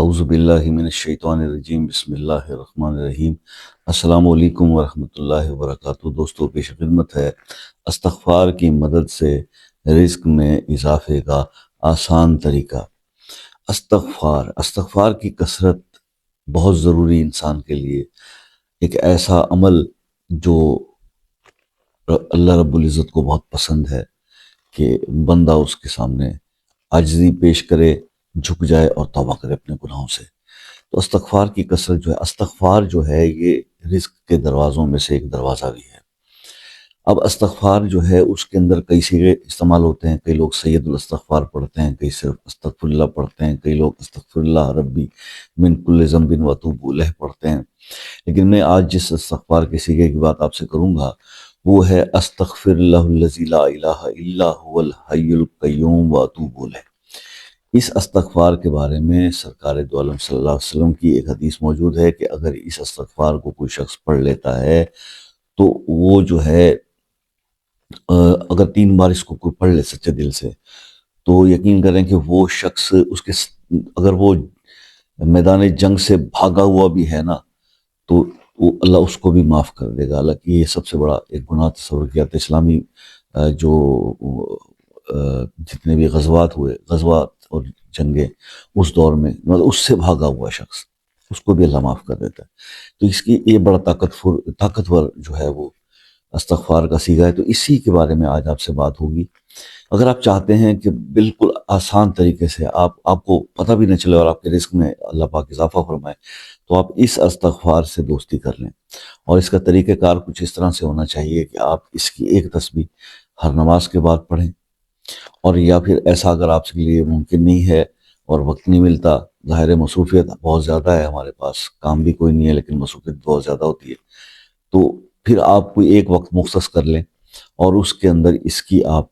اعوذ باللہ من الشیطان الرجیم، بسم اللہ الرحمن الرحیم۔ السلام علیکم ورحمۃ اللہ وبرکاتہ۔ دوستو، پیش خدمت ہے استغفار کی مدد سے رزق میں اضافے کا آسان طریقہ۔ استغفار کی کثرت بہت ضروری انسان کے لیے، ایک ایسا عمل جو اللہ رب العزت کو بہت پسند ہے کہ بندہ اس کے سامنے عاجزی پیش کرے، جھک جائے اور توبہ کرے اپنے گناہوں سے۔ تو استغفار کی کثرت استغفار جو ہے یہ رزق کے دروازوں میں سے ایک دروازہ بھی ہے۔ اب استغفار جو ہے اس کے اندر کئی صیغے استعمال ہوتے ہیں۔ کئی لوگ سید الاستغفار پڑھتے ہیں، کئی صرف استغفر اللہ پڑھتے ہیں، کئی لوگ استغفر اللہ ربی من کل ذنب واتوب الیہ پڑھتے ہیں۔ لیکن میں آج جس استغفار کے صیغے کی بات آپ سے کروں گا وہ ہے استغفر اللہ الذی لا الہ الا هو الحی القیوم واتوب الیہ۔ اس استغفار کے بارے میں سرکار دو عالم صلی اللہ علیہ وسلم کی ایک حدیث موجود ہے کہ اگر اس استغفار کو کوئی شخص پڑھ لیتا ہے تو وہ جو ہے اگر 3 بار اس کو کوئی پڑھ لے سچے دل سے تو یقین کریں کہ وہ شخص اگر وہ میدان جنگ سے بھاگا ہوا بھی ہے نا تو اللہ اس کو بھی معاف کر دے گا۔ حالانکہ یہ سب سے بڑا ایک گناہ تصور کیا تھا۔ اسلامی جو جتنے بھی غزوات اور جنگیں اس دور میں، مطلب اس سے بھاگا ہوا شخص، اس کو بھی اللہ معاف کر دیتا ہے۔ تو اس کی یہ بڑا طاقتور جو ہے وہ استغفار کا صیغہ ہے۔ تو اسی کے بارے میں آج آپ سے بات ہوگی۔ اگر آپ چاہتے ہیں کہ بالکل آسان طریقے سے آپ کو پتہ بھی نہ چلے اور آپ کے رزق میں اللہ پاک اضافہ فرمائے تو آپ اس استغفار سے دوستی کر لیں۔ اور اس کا طریقہ کار کچھ اس طرح سے ہونا چاہیے کہ آپ اس کی ایک تسبیح ہر نماز کے بعد پڑھیں، اور یا پھر ایسا اگر آپ کے لیے ممکن نہیں ہے اور وقت نہیں ملتا، ظاہر مصروفیت بہت زیادہ ہے، ہمارے پاس کام بھی کوئی نہیں ہے لیکن مصروفیت بہت زیادہ ہوتی ہے، تو پھر آپ کوئی ایک وقت مختص کر لیں اور اس کے اندر اس کی آپ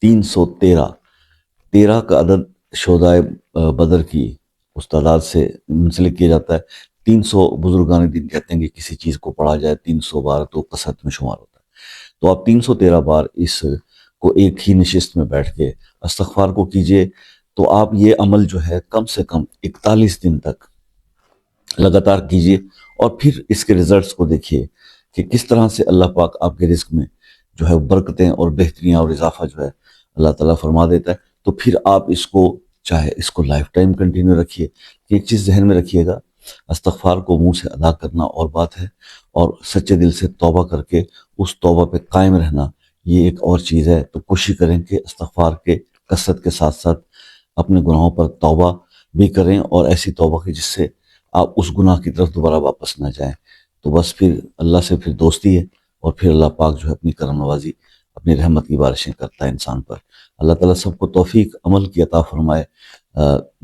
313 کا عدد شہدائے بدر کی اس تعداد سے منسلک کیا جاتا ہے۔ 300 بزرگان دین کہتے ہیں کہ کسی چیز کو پڑھا جائے 300 بار تو کثرت میں شمار ہوتا ہے۔ تو آپ 313 بار اس کو ایک ہی نشست میں بیٹھ کے استغفار کو کیجئے، تو آپ یہ عمل جو ہے کم سے کم 41 دن تک لگاتار کیجئے، اور پھر اس کے رزلٹس کو دیکھیے کہ کس طرح سے اللہ پاک آپ کے رزق میں جو ہے برکتیں اور بہتریاں اور اضافہ جو ہے اللہ تعالیٰ فرما دیتا ہے۔ تو پھر آپ اس کو لائف ٹائم کنٹینیو رکھیے۔ کہ ایک چیز ذہن میں رکھیے گا، استغفار کو منہ سے ادا کرنا اور بات ہے، اور سچے دل سے توبہ کر کے اس توبہ پہ قائم رہنا یہ ایک اور چیز ہے۔ تو کوشش کریں کہ استغفار کے کثرت کے ساتھ ساتھ اپنے گناہوں پر توبہ بھی کریں، اور ایسی توبہ کی جس سے آپ اس گناہ کی طرف دوبارہ واپس نہ جائیں۔ تو بس پھر اللہ سے پھر دوستی ہے، اور پھر اللہ پاک جو ہے اپنی کرم نوازی، اپنی رحمت کی بارشیں کرتا ہے انسان پر۔ اللہ تعالیٰ سب کو توفیق عمل کی عطا فرمائے۔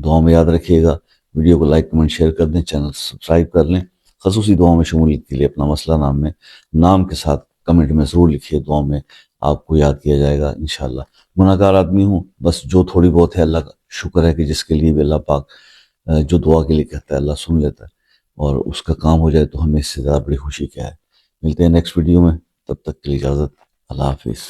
دعاؤں میں یاد رکھیے گا، ویڈیو کو لائک کمنٹ شیئر کر دیں، چینل سبسکرائب کر لیں۔ خصوصی دعاؤں میں شمولیت کے لیے اپنا مسئلہ نام کے ساتھ کمنٹ میں ضرور لکھیے، دعاؤں میں آپ کو یاد کیا جائے گا انشاءاللہ۔ گناہ گار آدمی ہوں، بس جو تھوڑی بہت ہے اللہ کا شکر ہے کہ جس کے لیے بھی اللہ پاک جو دعا کے لیے کہتا ہے اللہ سن لیتا ہے، اور اس کا کام ہو جائے تو ہمیں اس سے زیادہ بڑی خوشی کیا ہے۔ ملتے ہیں نیکسٹ ویڈیو میں، تب تک کے لیے اجازت، اللہ حافظ۔